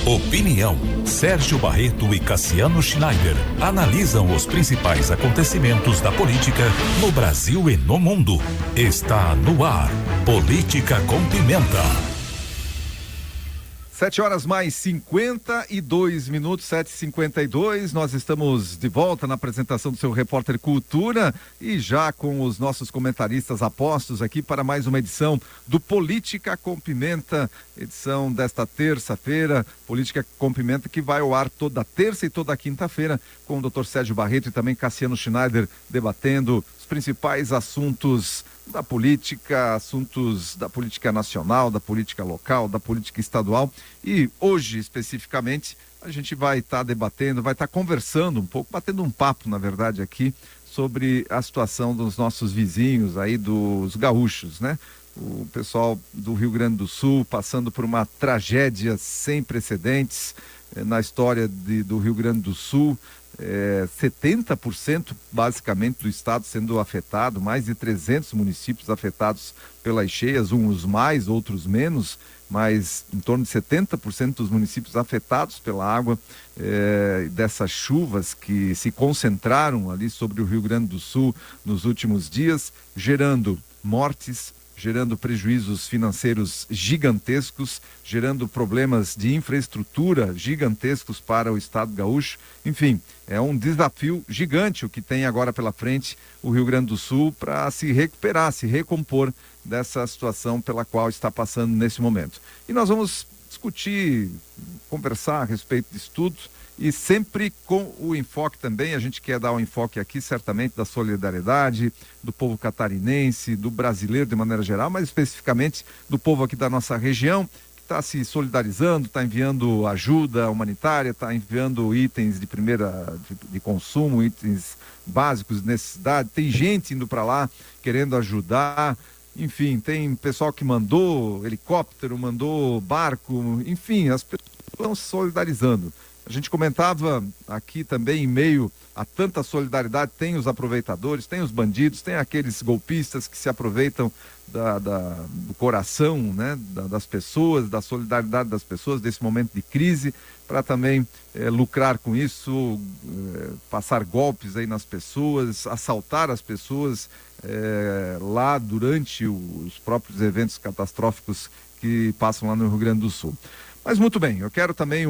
Opinião. Sérgio Barreto e Cassiano Schneider analisam os principais acontecimentos da política no Brasil e no mundo. Está no ar. Política com Pimenta. 7 horas mais 52 minutos, 7h52. Nós estamos de volta na apresentação do seu Repórter Cultura e já com os nossos comentaristas apostos aqui para mais uma edição do Política com Pimenta, edição desta terça-feira. Política com Pimenta que vai ao ar toda terça e toda quinta-feira com o Dr. Sérgio Barreto e também Cassiano Schneider debatendo os principais assuntos da política, assuntos da política nacional, da política local, da política estadual. E hoje, especificamente, a gente vai estar debatendo, vai estar conversando um pouco, batendo um papo, na verdade, aqui, sobre a situação dos nossos vizinhos aí, dos gaúchos, né? O pessoal do Rio Grande do Sul passando por uma tragédia sem precedentes na história do Rio Grande do Sul. 70% basicamente do estado sendo afetado, mais de 300 municípios afetados pelas cheias, uns mais, outros menos, mas em torno de 70% dos municípios afetados pela água, dessas chuvas que se concentraram ali sobre o Rio Grande do Sul nos últimos dias, gerando mortes, gerando prejuízos financeiros gigantescos, gerando problemas de infraestrutura gigantescos para o estado gaúcho. Enfim, é um desafio gigante o que tem agora pela frente o Rio Grande do Sul para se recuperar, se recompor dessa situação pela qual está passando nesse momento. E nós vamos discutir, conversar a respeito disso tudo, e sempre com o enfoque também, a gente quer dar um enfoque aqui certamente da solidariedade, do povo catarinense, do brasileiro de maneira geral, mas especificamente do povo aqui da nossa região, que está se solidarizando, está enviando ajuda humanitária, está enviando itens de de consumo, itens básicos de necessidade, tem gente indo para lá querendo ajudar. Enfim, tem pessoal que mandou helicóptero, mandou barco, enfim, as pessoas estão se solidarizando. A gente comentava aqui também, em meio a tanta solidariedade, tem os aproveitadores, tem os bandidos, tem aqueles golpistas que se aproveitam do coração, né, das pessoas, da solidariedade das pessoas, desse momento de crise, para também lucrar com isso, passar golpes aí nas pessoas, assaltar as pessoas lá durante os próprios eventos catastróficos que passam lá no Rio Grande do Sul. Mas muito bem, eu quero também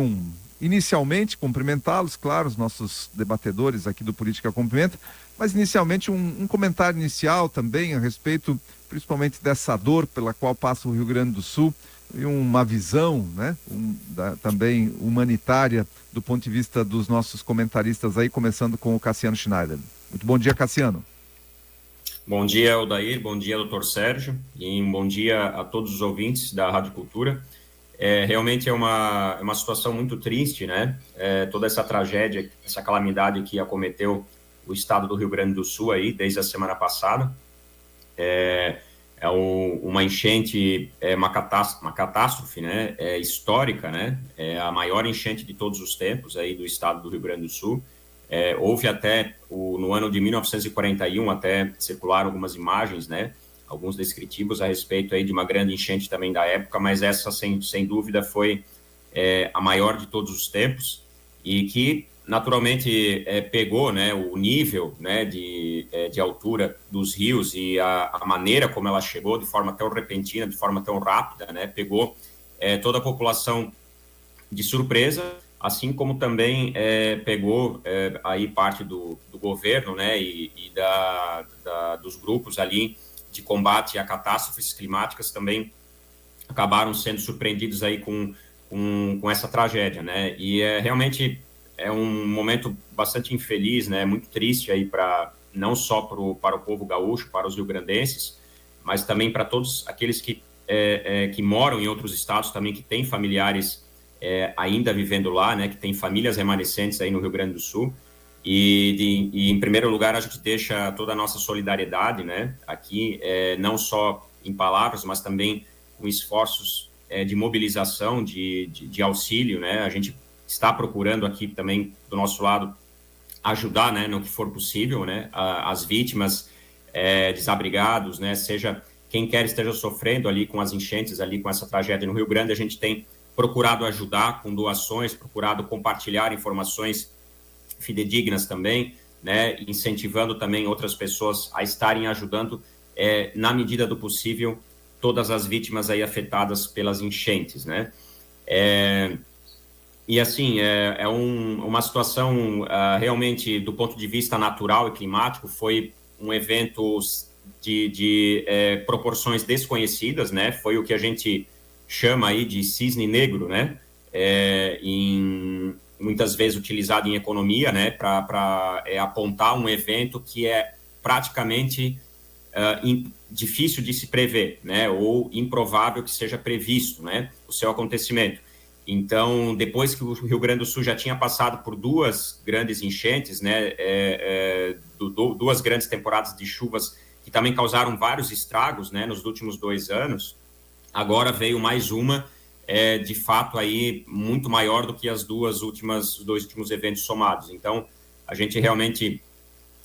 inicialmente cumprimentá-los, claro, os nossos debatedores aqui do Política com Pimenta, mas inicialmente um comentário inicial também a respeito principalmente dessa dor pela qual passa o Rio Grande do Sul e uma visão, né, também humanitária do ponto de vista dos nossos comentaristas aí, começando com o Cassiano Schneider. Muito bom dia, Cassiano. Bom dia, Odair, bom dia, doutor Sérgio, e um bom dia a todos os ouvintes da Rádio Cultura. Realmente é uma situação muito triste, né? Toda essa tragédia, essa calamidade que acometeu o estado do Rio Grande do Sul aí desde a semana passada. Uma enchente, uma catástrofe, né? Histórica, né? A maior enchente de todos os tempos aí do estado do Rio Grande do Sul. Houve até, no ano de 1941, até circularam algumas imagens, né? Alguns descritivos a respeito aí de uma grande enchente também da época, mas essa, sem dúvida, foi a maior de todos os tempos e que, naturalmente, pegou, né, o nível, né, de altura dos rios e a maneira como ela chegou de forma tão repentina, de forma tão rápida, né, pegou toda a população de surpresa, assim como também pegou aí parte do governo, né, e dos grupos ali de combate a catástrofes climáticas também acabaram sendo surpreendidos aí com essa tragédia, né? E realmente é um momento bastante infeliz, né? Muito triste aí não só para o povo gaúcho, para os rio-grandenses, mas também para todos aqueles que moram em outros estados também, que têm familiares ainda vivendo lá, né? Que têm famílias remanescentes aí no Rio Grande do Sul. E em primeiro lugar, a gente deixa toda a nossa solidariedade, né, aqui, não só em palavras, mas também com esforços de mobilização, de auxílio, né. A gente está procurando aqui também, do nosso lado, ajudar, né, no que for possível, né, as vítimas, desabrigados, né, seja quem quer esteja sofrendo ali com as enchentes, ali com essa tragédia no Rio Grande. A gente tem procurado ajudar com doações, procurado compartilhar informações fidedignas também, né, incentivando também outras pessoas a estarem ajudando, na medida do possível, todas as vítimas aí afetadas pelas enchentes, né. E assim, uma situação realmente, do ponto de vista natural e climático, foi um evento de proporções desconhecidas, né, foi o que a gente chama aí de cisne negro, né, muitas vezes utilizado em economia, né, para apontar um evento que é praticamente difícil de se prever, né, ou improvável que seja previsto, né, o seu acontecimento. Então, depois que o Rio Grande do Sul já tinha passado por 2 grandes enchentes, né, 2 grandes temporadas de chuvas que também causaram vários estragos, né, nos últimos 2 anos, agora veio mais uma, de fato, aí, muito maior do que os 2 últimos eventos somados. Então, a gente realmente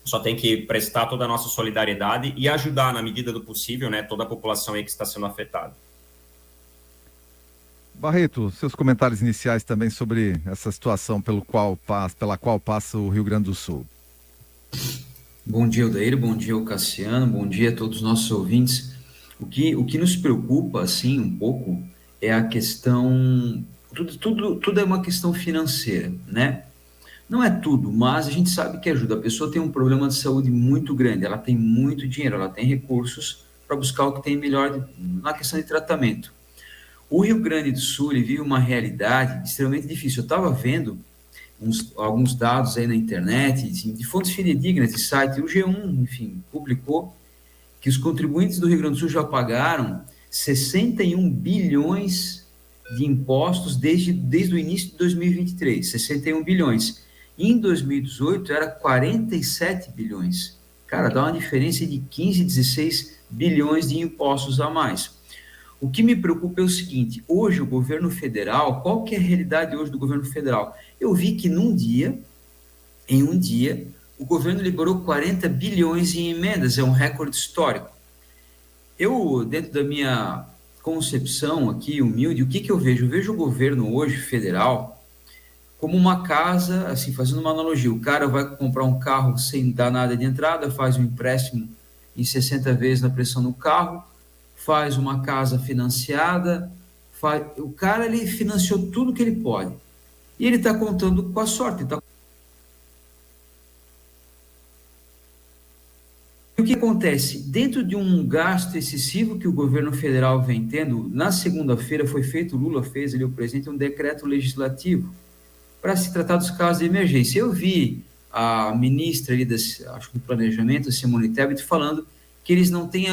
só tem que prestar toda a nossa solidariedade e ajudar, na medida do possível, né, toda a população aí que está sendo afetada. Barreto, seus comentários iniciais também sobre essa situação pela qual passa o Rio Grande do Sul. Bom dia, Odair, bom dia, Cassiano, bom dia a todos os nossos ouvintes. O que nos preocupa, assim, um pouco, é a questão... Tudo é uma questão financeira, né? Não é tudo, mas a gente sabe que ajuda. A pessoa tem um problema de saúde muito grande, ela tem muito dinheiro, ela tem recursos para buscar o que tem melhor na questão de tratamento. O Rio Grande do Sul, ele vive uma realidade extremamente difícil. Eu estava vendo alguns dados aí na internet, de fontes fidedignas, de site, o G1, enfim, publicou que os contribuintes do Rio Grande do Sul já pagaram 61 bilhões de impostos desde o início de 2023, 61 bilhões. E em 2018 era 47 bilhões. Cara, dá uma diferença de 15, 16 bilhões de impostos a mais. O que me preocupa é o seguinte, hoje o governo federal, qual que é a realidade hoje do governo federal? Eu vi que em um dia, o governo liberou 40 bilhões em emendas, é um recorde histórico. Eu, dentro da minha concepção aqui, humilde, o que eu vejo? Eu vejo o governo hoje, federal, como uma casa, assim, fazendo uma analogia, o cara vai comprar um carro sem dar nada de entrada, faz um empréstimo em 60 vezes na pressão do carro, faz uma casa financiada, o cara, ele financiou tudo que ele pode, e ele está contando com a sorte. E o que acontece? Dentro de um gasto excessivo que o governo federal vem tendo, na segunda-feira foi feito, o Lula fez ali, o presidente, um decreto legislativo para se tratar dos casos de emergência. Eu vi a ministra ali acho que do planejamento, Simone Tebet, falando que eles não têm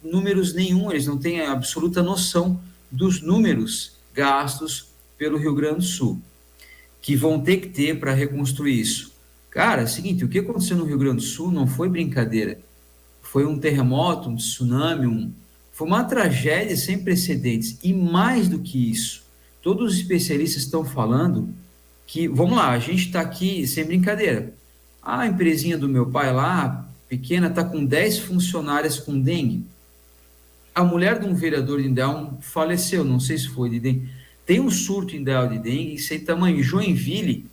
números nenhum, eles não têm a absoluta noção dos números gastos pelo Rio Grande do Sul, que vão ter que ter para reconstruir isso. Cara, é o seguinte, o que aconteceu no Rio Grande do Sul não foi brincadeira, foi um terremoto, um tsunami, foi uma tragédia sem precedentes, e mais do que isso, todos os especialistas estão falando que, vamos lá, a gente está aqui sem brincadeira, a empresinha do meu pai lá, pequena, está com 10 funcionárias com dengue. A mulher de um vereador de Indaial faleceu, não sei se foi de dengue. Tem um surto em Indaial de dengue, sem tamanho. Em Joinville,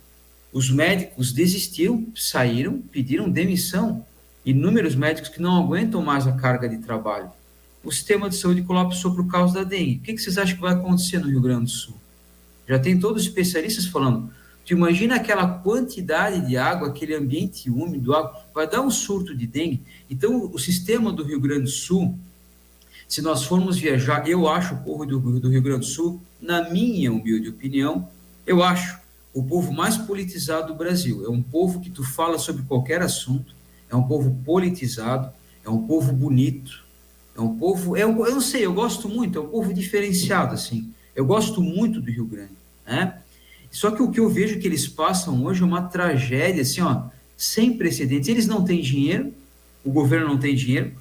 os médicos desistiram, saíram, pediram demissão. Inúmeros médicos que não aguentam mais a carga de trabalho. O sistema de saúde colapsou por causa da dengue. O que vocês acham que vai acontecer no Rio Grande do Sul? Já tem todos os especialistas falando. Tu imagina aquela quantidade de água, aquele ambiente úmido, vai dar um surto de dengue. Então, o sistema do Rio Grande do Sul, se nós formos viajar, eu acho o povo do Rio Grande do Sul, na minha humilde opinião, eu acho o povo mais politizado do Brasil. É um povo que tu fala sobre qualquer assunto, é um povo politizado, é um povo bonito, é um povo, eu não sei, eu gosto muito, é um povo diferenciado, assim. Eu gosto muito do Rio Grande, né? Só que o que eu vejo que eles passam hoje é uma tragédia, assim, ó, sem precedentes. Eles não têm dinheiro, o governo não tem dinheiro,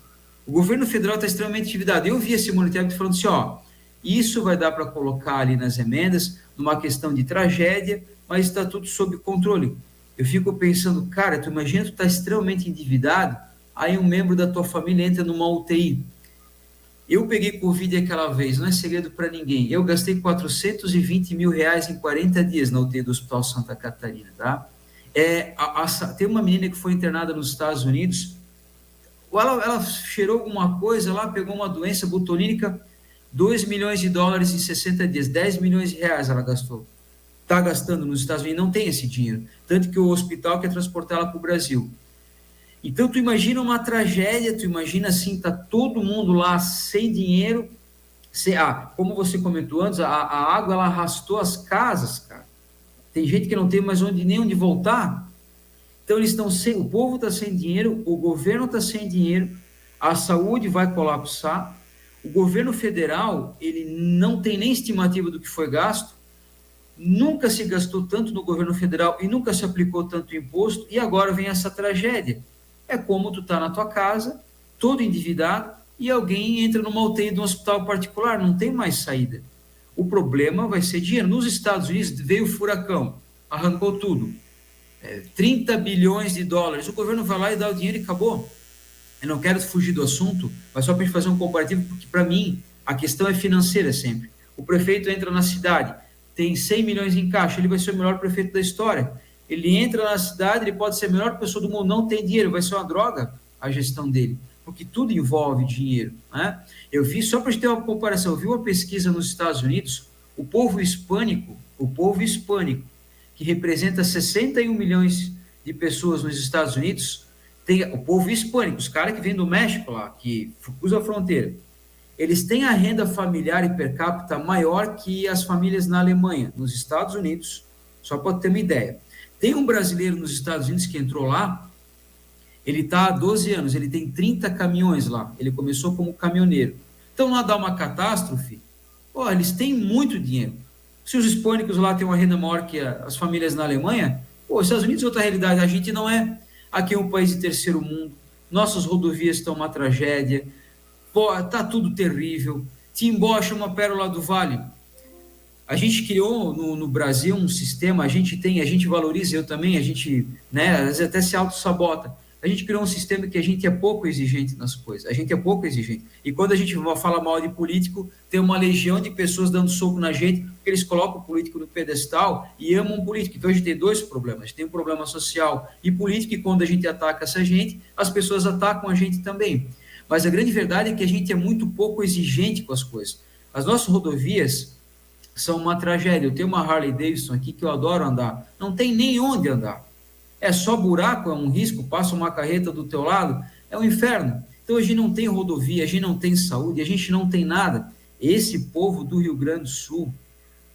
o governo federal está extremamente endividado. Eu vi a Simone Tebet falando assim, ó, isso vai dar para colocar ali nas emendas, numa questão de tragédia, mas está tudo sob controle. Eu fico pensando, cara, tu imagina, tu está extremamente endividado, aí um membro da tua família entra numa UTI. Eu peguei Covid aquela vez, não é segredo para ninguém. Eu gastei R$420 mil em 40 dias na UTI do Hospital Santa Catarina, tá? Tem uma menina que foi internada nos Estados Unidos, ela cheirou alguma coisa lá, pegou uma doença botulínica, $2 milhões em 60 dias, R$10 milhões ela gastou. Está gastando nos Estados Unidos, não tem esse dinheiro. Tanto que o hospital quer transportar ela para o Brasil. Então, tu imagina uma tragédia, tu imagina assim, tá todo mundo lá sem dinheiro. Como você comentou antes, a água, ela arrastou as casas, cara. Tem gente que não tem mais nem onde voltar. Então, eles estão o povo está sem dinheiro, o governo está sem dinheiro, a saúde vai colapsar, o governo federal, ele não tem nem estimativa do que foi gasto, nunca se gastou tanto no governo federal e nunca se aplicou tanto imposto, e agora vem essa tragédia. É como tu tá na tua casa, todo endividado, e alguém entra numa UTI de um hospital particular, não tem mais saída. O problema vai ser dinheiro. Nos Estados Unidos veio o furacão, arrancou tudo. 30 bilhões de dólares, o governo vai lá e dá o dinheiro e acabou. Eu não quero fugir do assunto, mas só para a gente fazer um comparativo, porque para mim a questão é financeira sempre. O prefeito entra na cidade, tem 100 milhões em caixa, ele vai ser o melhor prefeito da história. Ele entra na cidade, ele pode ser a melhor pessoa do mundo, não tem dinheiro, vai ser uma droga a gestão dele, porque tudo envolve dinheiro, né? Eu vi, só para a gente ter uma comparação, eu vi uma pesquisa nos Estados Unidos, o povo hispânico, que representa 61 milhões de pessoas nos Estados Unidos, tem o povo hispânico, os caras que vêm do México lá, que cruzam a fronteira, eles têm a renda familiar e per capita maior que as famílias na Alemanha, nos Estados Unidos, só para ter uma ideia. Tem um brasileiro nos Estados Unidos que entrou lá, ele está há 12 anos, ele tem 30 caminhões lá, ele começou como caminhoneiro. Então, lá dá uma catástrofe, eles têm muito dinheiro. Se os hispânicos lá têm uma renda maior que as famílias na Alemanha, os Estados Unidos é outra realidade, a gente não é. Aqui é um país de terceiro mundo, nossas rodovias estão uma tragédia, está tudo terrível. Timbó é uma pérola do vale. A gente criou no Brasil um sistema, a gente valoriza, eu também, a gente, né, às vezes até se auto-sabota. A gente criou um sistema que a gente é pouco exigente nas coisas, a gente é pouco exigente. E quando a gente fala mal de político, tem uma legião de pessoas dando soco na gente, porque eles colocam o político no pedestal e amam o político. Então a gente tem dois problemas, a gente tem um problema social e político, e quando a gente ataca essa gente, as pessoas atacam a gente também. Mas a grande verdade é que a gente é muito pouco exigente com as coisas. As nossas rodovias são uma tragédia. Eu tenho uma Harley Davidson aqui que eu adoro andar, não tem nem onde andar. É só buraco, é um risco, passa uma carreta do teu lado, é um inferno. Então a gente não tem rodovia, a gente não tem saúde, a gente não tem nada. Esse povo do Rio Grande do Sul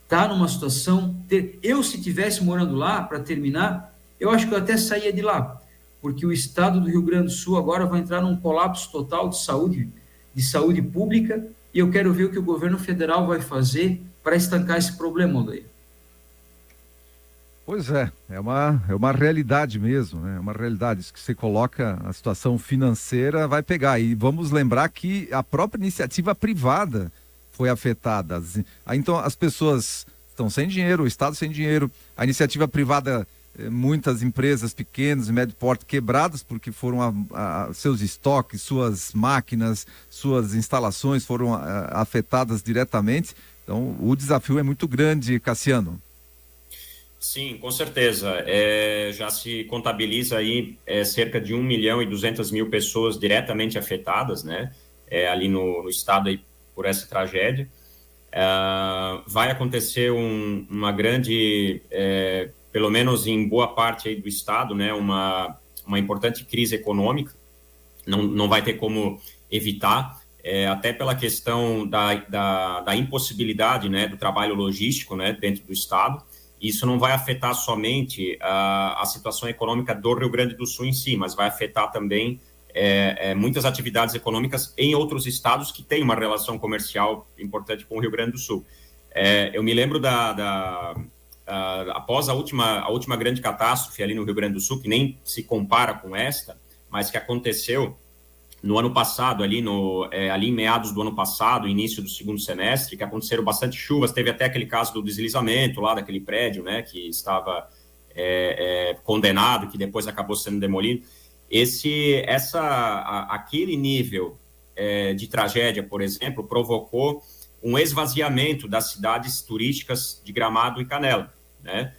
está numa situação... Eu, se estivesse morando lá, para terminar, eu acho que eu até saía de lá, porque o estado do Rio Grande do Sul agora vai entrar num colapso total de saúde pública, e eu quero ver o que o governo federal vai fazer para estancar esse problema, Odair. Pois é uma realidade mesmo, né? É uma realidade. Isso que você coloca, a situação financeira vai pegar. E vamos lembrar que a própria iniciativa privada foi afetada. Então as pessoas estão sem dinheiro, o Estado sem dinheiro, a iniciativa privada, muitas empresas pequenas e médio porte quebradas porque foram seus estoques, suas máquinas, suas instalações foram afetadas diretamente. Então o desafio é muito grande, Cassiano. Sim, com certeza. Já se contabiliza aí cerca de 1.200.000 pessoas diretamente afetadas, né? Ali no estado aí por essa tragédia. Vai acontecer uma grande, pelo menos em boa parte aí do estado, né? Uma importante crise econômica. Não vai ter como evitar, até pela questão da impossibilidade, né? Do trabalho logístico, né? Dentro do estado. Isso não vai afetar somente a situação econômica do Rio Grande do Sul em si, mas vai afetar também muitas atividades econômicas em outros estados que têm uma relação comercial importante com o Rio Grande do Sul. Eu me lembro após a última grande catástrofe ali no Rio Grande do Sul, que nem se compara com esta, mas que aconteceu no ano passado, ali em meados do ano passado, início do segundo semestre, que aconteceram bastante chuvas, teve até aquele caso do deslizamento lá daquele prédio, né, que estava condenado, que depois acabou sendo demolido. Aquele nível de tragédia, por exemplo, provocou um esvaziamento das cidades turísticas de Gramado e Canela, né?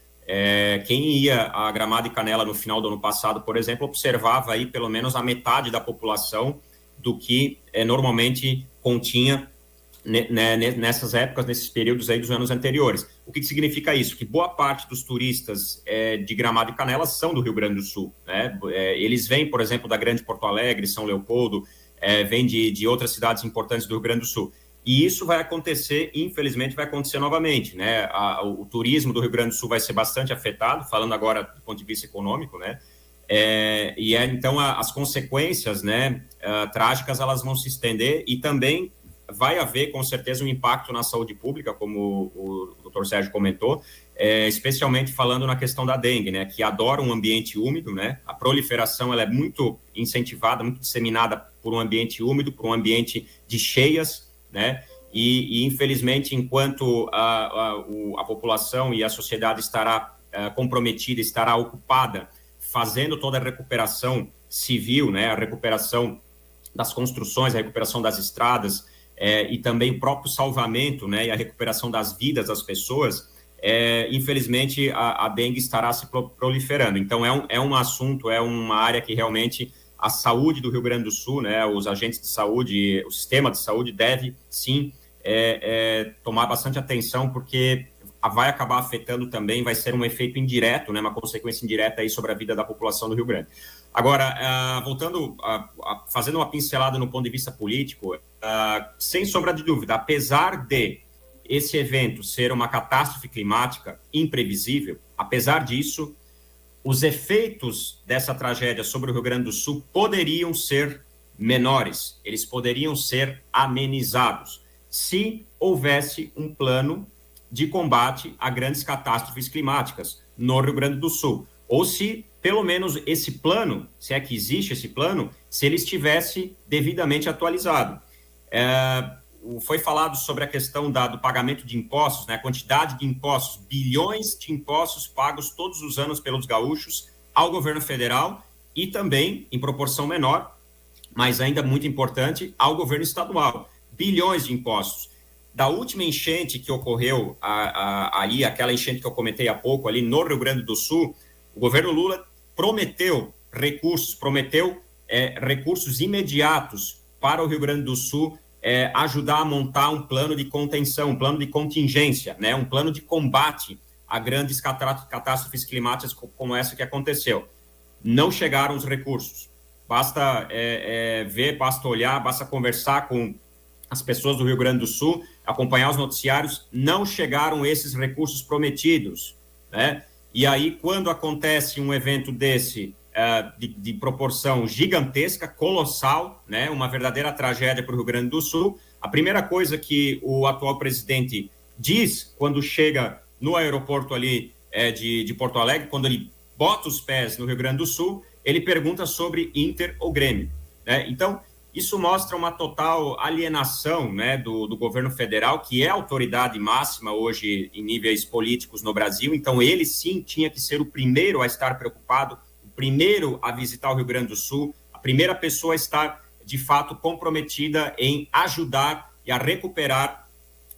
Quem ia a Gramado e Canela no final do ano passado, por exemplo, observava aí pelo menos a metade da população do que normalmente continha nessas épocas, nesses períodos aí dos anos anteriores. O que significa isso? Que boa parte dos turistas de Gramado e Canela são do Rio Grande do Sul, né? Eles vêm, por exemplo, da Grande Porto Alegre, São Leopoldo, vêm de outras cidades importantes do Rio Grande do Sul. E isso vai acontecer, infelizmente, vai acontecer novamente, né? O turismo do Rio Grande do Sul vai ser bastante afetado, falando agora do ponto de vista econômico, né? Então, as consequências, né, trágicas, elas vão se estender e também vai haver, com certeza, um impacto na saúde pública, como o Dr. Sérgio comentou, especialmente falando na questão da dengue, né, que adora um ambiente úmido, né? A proliferação ela é muito incentivada, muito disseminada por um ambiente úmido, por um ambiente de cheias, né? E infelizmente, enquanto a população e a sociedade estará comprometida, estará ocupada fazendo toda a recuperação civil, né, a recuperação das construções, a recuperação das estradas, e também o próprio salvamento, né, e a recuperação das vidas das pessoas, infelizmente a dengue estará se proliferando. Então é um assunto, é uma área que realmente a saúde do Rio Grande do Sul, né, os agentes de saúde, o sistema de saúde deve sim tomar bastante atenção, porque vai acabar afetando também, vai ser um efeito indireto, né, uma consequência indireta aí sobre a vida da população do Rio Grande. Agora, voltando, fazendo uma pincelada no ponto de vista político, sem sombra de dúvida, apesar de esse evento ser uma catástrofe climática imprevisível, apesar disso, os efeitos dessa tragédia sobre o Rio Grande do Sul poderiam ser menores, eles poderiam ser amenizados, se houvesse um plano de combate a grandes catástrofes climáticas no Rio Grande do Sul, ou se, pelo menos, esse plano, se é que existe esse plano, se ele estivesse devidamente atualizado. Foi falado sobre a questão do pagamento de impostos, né, a quantidade de impostos, bilhões de impostos pagos todos os anos pelos gaúchos ao governo federal e também, em proporção menor, mas ainda muito importante, ao governo estadual. Bilhões de impostos. Da última enchente que ocorreu aí, aquela enchente que eu comentei há pouco, ali no Rio Grande do Sul, o governo Lula prometeu recursos imediatos para o Rio Grande do Sul, ajudar a montar um plano de contenção, um plano de contingência, né, um plano de combate a grandes catástrofes climáticas como essa que aconteceu. Não chegaram os recursos. Basta ver, basta olhar, basta conversar com as pessoas do Rio Grande do Sul, acompanhar os noticiários, não chegaram esses recursos prometidos, né? E aí, quando acontece um evento desse, de proporção gigantesca, colossal, né? Uma verdadeira tragédia para o Rio Grande do Sul, a primeira coisa que o atual presidente diz quando chega no aeroporto ali de Porto Alegre, quando ele bota os pés no Rio Grande do Sul, ele pergunta sobre Inter ou Grêmio, né? Então, isso mostra uma total alienação, né, do governo federal, que é a autoridade máxima hoje em níveis políticos no Brasil. Então, ele sim tinha que ser o primeiro a estar preocupado, o primeiro a visitar o Rio Grande do Sul, a primeira pessoa a estar, de fato, comprometida em ajudar e a recuperar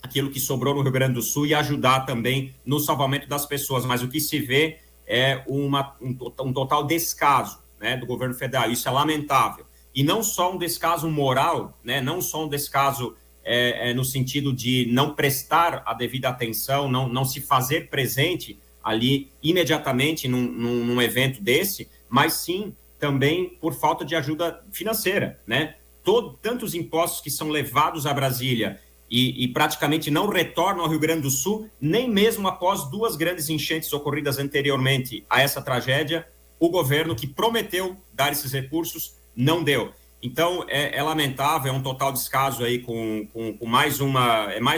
aquilo que sobrou no Rio Grande do Sul e ajudar também no salvamento das pessoas. Mas o que se vê é um total descaso, né, do governo federal. Isso é lamentável. E não só um descaso moral, né? Não só um descaso no sentido de não prestar a devida atenção, não se fazer presente ali imediatamente num evento desse, mas sim também por falta de ajuda financeira, né? Tantos impostos que são levados a Brasília e praticamente não retornam ao Rio Grande do Sul, nem mesmo após 2 grandes enchentes ocorridas anteriormente a essa tragédia, o governo que prometeu dar esses recursos não deu. Então, é lamentável, é um total descaso aí com mais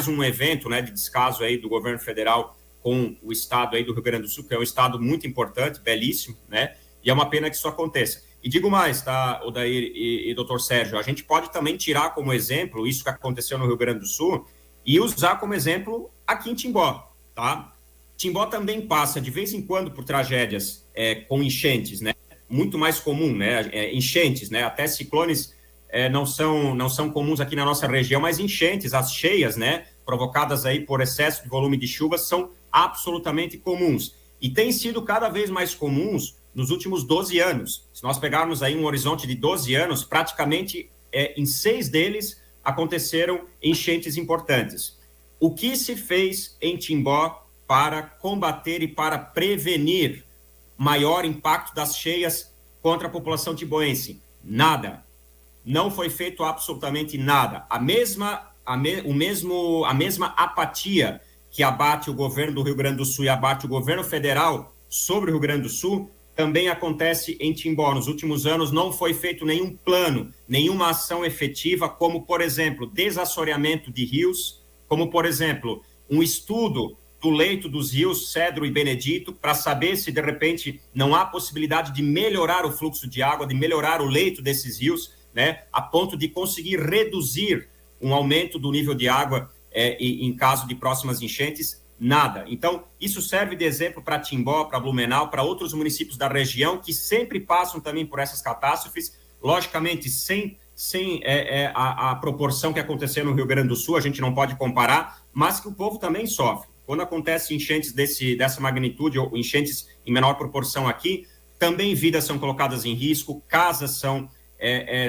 um evento, né, de descaso aí do governo federal com o estado aí do Rio Grande do Sul, que é um estado muito importante, belíssimo, né, e é uma pena que isso aconteça. E digo mais, tá, Odair e doutor Sérgio, a gente pode também tirar como exemplo isso que aconteceu no Rio Grande do Sul e usar como exemplo aqui em Timbó, tá? Timbó também passa de vez em quando por tragédias com enchentes, né? Muito mais comum, né? Enchentes, né? Até ciclones não são comuns aqui na nossa região, mas enchentes, as cheias, né, provocadas aí por excesso de volume de chuvas, são absolutamente comuns. E têm sido cada vez mais comuns nos últimos 12 anos. Se nós pegarmos aí um horizonte de 12 anos, praticamente em 6 deles aconteceram enchentes importantes. O que se fez em Timbó para combater e para prevenir maior impacto das cheias contra a população timboense? Nada. Não foi feito absolutamente nada. A mesma apatia que abate o governo do Rio Grande do Sul e abate o governo federal sobre o Rio Grande do Sul, também acontece em Timbó. Nos últimos anos não foi feito nenhum plano, nenhuma ação efetiva, como, por exemplo, desassoreamento de rios, como, por exemplo, um estudo do leito dos rios Cedro e Benedito, para saber se, de repente, não há possibilidade de melhorar o fluxo de água, de melhorar o leito desses rios, né, a ponto de conseguir reduzir um aumento do nível de água em caso de próximas enchentes. Nada. Então, isso serve de exemplo para Timbó, para Blumenau, para outros municípios da região que sempre passam também por essas catástrofes, logicamente sem a proporção que aconteceu no Rio Grande do Sul, a gente não pode comparar, mas que o povo também sofre. Quando acontece enchentes dessa magnitude, ou enchentes em menor proporção aqui, também vidas são colocadas em risco, casas são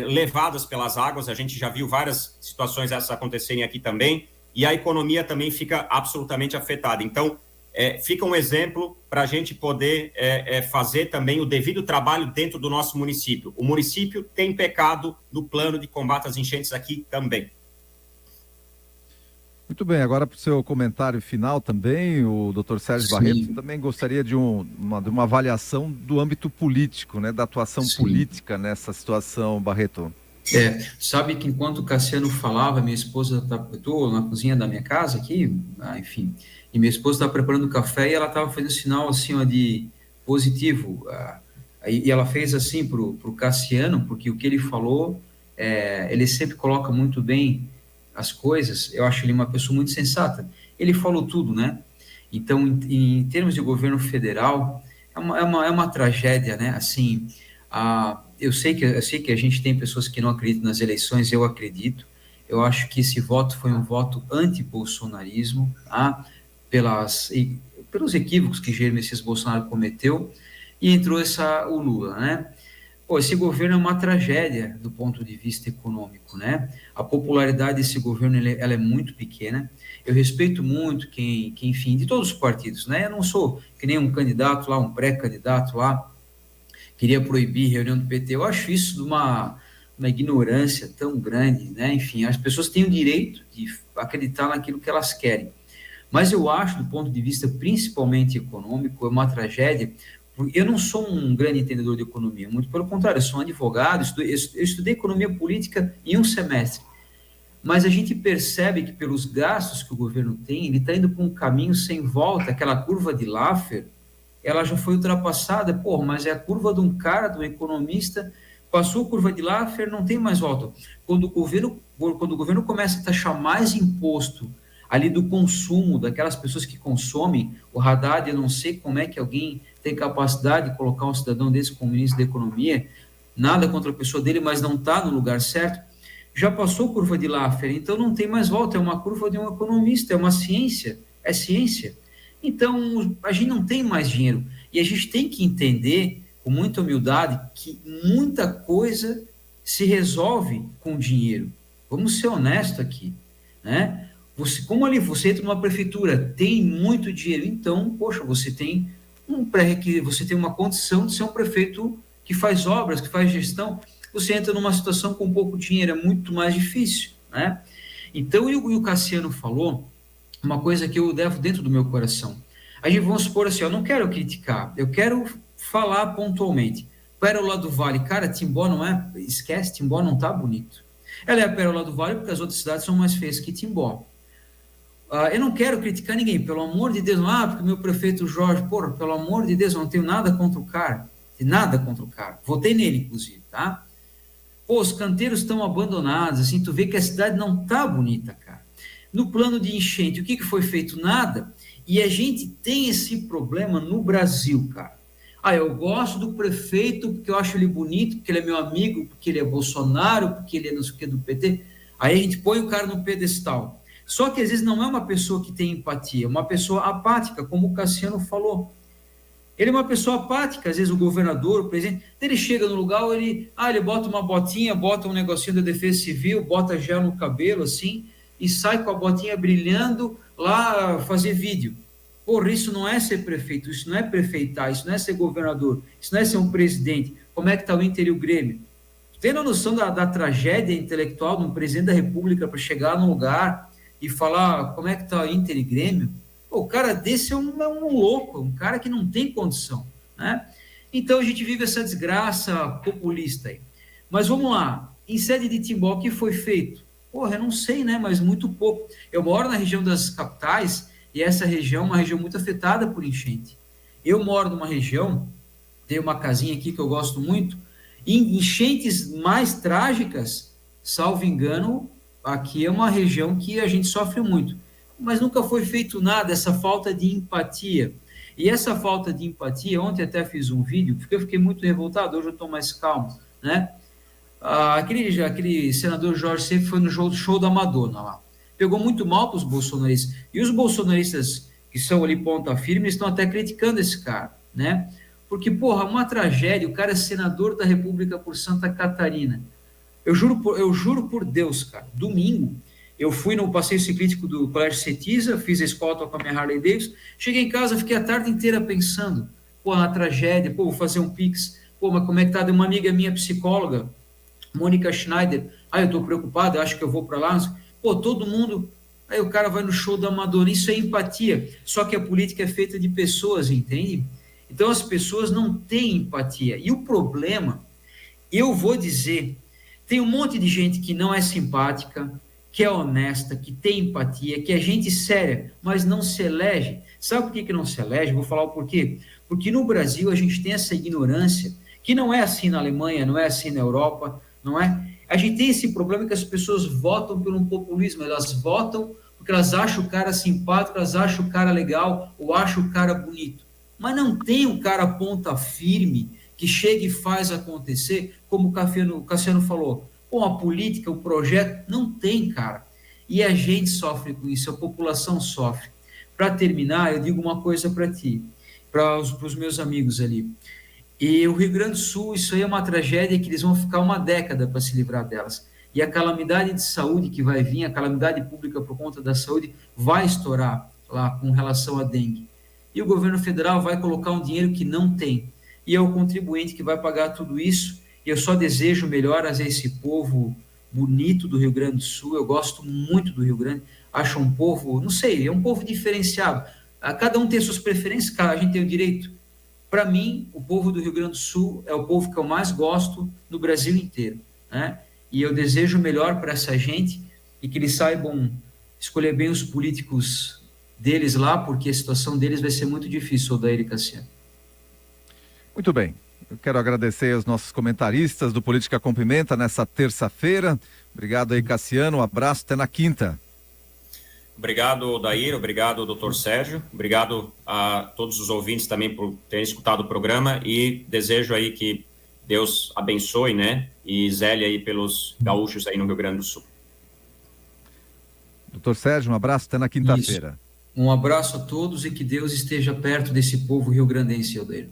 levadas pelas águas, a gente já viu várias situações essas acontecerem aqui também, e a economia também fica absolutamente afetada. Então, fica um exemplo para a gente poder fazer também o devido trabalho dentro do nosso município. O município tem pecado no plano de combate às enchentes aqui também. Muito bem, agora para o seu comentário final também, o Dr. Sérgio Barreto também gostaria de uma avaliação do âmbito político, né, da atuação política nessa situação, Barreto. Sabe que enquanto o Cassiano falava, minha esposa, eu estou na cozinha da minha casa aqui, enfim, e minha esposa estava preparando café e ela estava fazendo sinal assim, ó, de positivo, e ela fez assim para o Cassiano, porque o que ele falou, ele sempre coloca muito bem as coisas. Eu acho ele uma pessoa muito sensata, ele falou tudo, né? Então, em termos de governo federal, é uma tragédia, né? Assim, eu sei que a gente tem pessoas que não acreditam nas eleições, eu acredito. Eu acho que esse voto foi um voto anti-bolsonarismo, tá? Pelos equívocos que Jair Messias Bolsonaro cometeu, e entrou o Lula, né? Esse governo é uma tragédia do ponto de vista econômico, né? A popularidade desse governo ela é muito pequena. Eu respeito muito quem, enfim, de todos os partidos, né? Eu não sou que nem um candidato lá, um pré-candidato lá, queria proibir reunião do PT. Eu acho isso de uma ignorância tão grande, né? Enfim, as pessoas têm o direito de acreditar naquilo que elas querem. Mas eu acho, do ponto de vista principalmente econômico, é uma tragédia. Eu não sou um grande entendedor de economia, muito pelo contrário, eu sou um advogado, eu estudei economia política em um semestre. Mas a gente percebe que pelos gastos que o governo tem, ele está indo para um caminho sem volta. Aquela curva de Laffer, ela já foi ultrapassada, mas é a curva de um cara, de um economista, passou a curva de Laffer, não tem mais volta. Quando o governo começa a taxar mais imposto ali do consumo, daquelas pessoas que consomem, o Haddad, eu não sei como é que alguém tem capacidade de colocar um cidadão desse como ministro da Economia, nada contra a pessoa dele, mas não está no lugar certo, já passou a curva de Laffer, então não tem mais volta, é uma curva de um economista, é uma ciência, é ciência. Então, a gente não tem mais dinheiro. E a gente tem que entender, com muita humildade, que muita coisa se resolve com dinheiro. Vamos ser honestos aqui, né? Como ali você entra numa prefeitura, tem muito dinheiro, então, você tem você tem uma condição de ser um prefeito que faz obras, que faz gestão. Você entra numa situação com pouco dinheiro, é muito mais difícil, né? Então, e o Cassiano falou uma coisa que eu levo dentro do meu coração. A gente, vamos supor assim, eu não quero criticar, eu quero falar pontualmente. Pérola do Vale, cara, Timbó não esquece, Timbó não tá bonito. Ela é a Pérola do Vale porque as outras cidades são mais feias que Timbó. Eu não quero criticar ninguém, pelo amor de Deus, porque meu prefeito Jorge, pelo amor de Deus, eu não tenho nada contra o cara, votei nele, inclusive, tá? Os canteiros estão abandonados, assim, tu vê que a cidade não tá bonita, cara. No plano de enchente, o que foi feito? Nada. E a gente tem esse problema no Brasil, cara. Ah, eu gosto do prefeito porque eu acho ele bonito, porque ele é meu amigo, porque ele é Bolsonaro, porque ele é não sei o que do PT. Aí a gente põe o cara no pedestal. Só que às vezes não é uma pessoa que tem empatia, é uma pessoa apática, como o Cassiano falou. Ele é uma pessoa apática, às vezes o governador, o presidente, ele chega no lugar, ele bota uma botinha, bota um negocinho da Defesa Civil, bota gel no cabelo, assim, e sai com a botinha brilhando lá fazer vídeo. Porra, isso não é ser prefeito, isso não é prefeitar, isso não é ser governador, isso não é ser um presidente. Como é que está o Inter e o Grêmio? Tendo a noção da tragédia intelectual de um presidente da República para chegar num lugar e falar como é que está o Inter e Grêmio? Pô, o cara desse é um louco, um cara que não tem condição, né? Então a gente vive essa desgraça populista aí. Mas vamos lá, em sede de Timbó, o que foi feito? Porra, eu não sei, né? Mas muito pouco. Eu moro na região das capitais e essa região é uma região muito afetada por enchente. Eu moro numa região, tem uma casinha aqui que eu gosto muito, em enchentes mais trágicas, salvo engano, aqui é uma região que a gente sofre muito. Mas nunca foi feito nada, essa falta de empatia. E essa falta de empatia, ontem até fiz um vídeo, porque eu fiquei muito revoltado, hoje eu estou mais calmo, né? Aquele senador Jorge sempre foi no show da Madonna lá. Pegou muito mal para os bolsonaristas. E os bolsonaristas que são ali ponta firme estão até criticando esse cara, né? Porque, porra, uma tragédia, o cara é senador da República por Santa Catarina. Eu juro por Deus, cara, domingo, eu fui no passeio ciclístico do Colégio Cetiza, fiz a escolta com a minha Harley Davidson, cheguei em casa, fiquei a tarde inteira pensando, pô, uma tragédia, pô, vou fazer um pix, pô, mas como é que tá? De uma amiga minha, psicóloga, Mônica Schneider, eu tô preocupado, eu acho que eu vou para lá, pô, todo mundo, aí o cara vai no show da Madonna, isso é empatia, só que a política é feita de pessoas, entende? Então as pessoas não têm empatia, e o problema, eu vou dizer, tem um monte de gente que não é simpática, que é honesta, que tem empatia, que é gente séria, mas não se elege. Sabe por que não se elege? Vou falar o porquê. Porque no Brasil a gente tem essa ignorância, que não é assim na Alemanha, não é assim na Europa, não é? A gente tem esse problema que as pessoas votam por um populismo, elas votam porque elas acham o cara simpático, elas acham o cara legal, ou acham o cara bonito. Mas não tem um cara ponta firme que chega e faz acontecer, como o Cassiano falou. Bom, a política, o projeto, não tem, cara. E a gente sofre com isso, a população sofre. Para terminar, eu digo uma coisa para ti, para os meus amigos ali. E o Rio Grande do Sul, isso aí é uma tragédia que eles vão ficar uma década para se livrar delas. E a calamidade de saúde que vai vir, a calamidade pública por conta da saúde, vai estourar lá com relação à dengue. E o governo federal vai colocar um dinheiro que não tem. E é o contribuinte que vai pagar tudo isso. E eu só desejo melhoras a esse povo bonito do Rio Grande do Sul. Eu gosto muito do Rio Grande. Acho um povo, não sei, é um povo diferenciado. Cada um tem suas preferências, a gente tem o direito. Para mim, o povo do Rio Grande do Sul é o povo que eu mais gosto no Brasil inteiro, né? E eu desejo melhor para essa gente e que eles saibam escolher bem os políticos deles lá, porque a situação deles vai ser muito difícil, Odair e Cassiano. Muito bem. Eu quero agradecer aos nossos comentaristas do Política com Pimenta nessa terça-feira. Obrigado aí, Cassiano. Um abraço, até na quinta. Obrigado, Odair. Obrigado, doutor Sérgio. Obrigado a todos os ouvintes também por terem escutado o programa e desejo aí que Deus abençoe, né? E zele aí pelos gaúchos aí no Rio Grande do Sul. Doutor Sérgio, um abraço, até na quinta-feira. Um abraço a todos e que Deus esteja perto desse povo rio-grandense, Odair.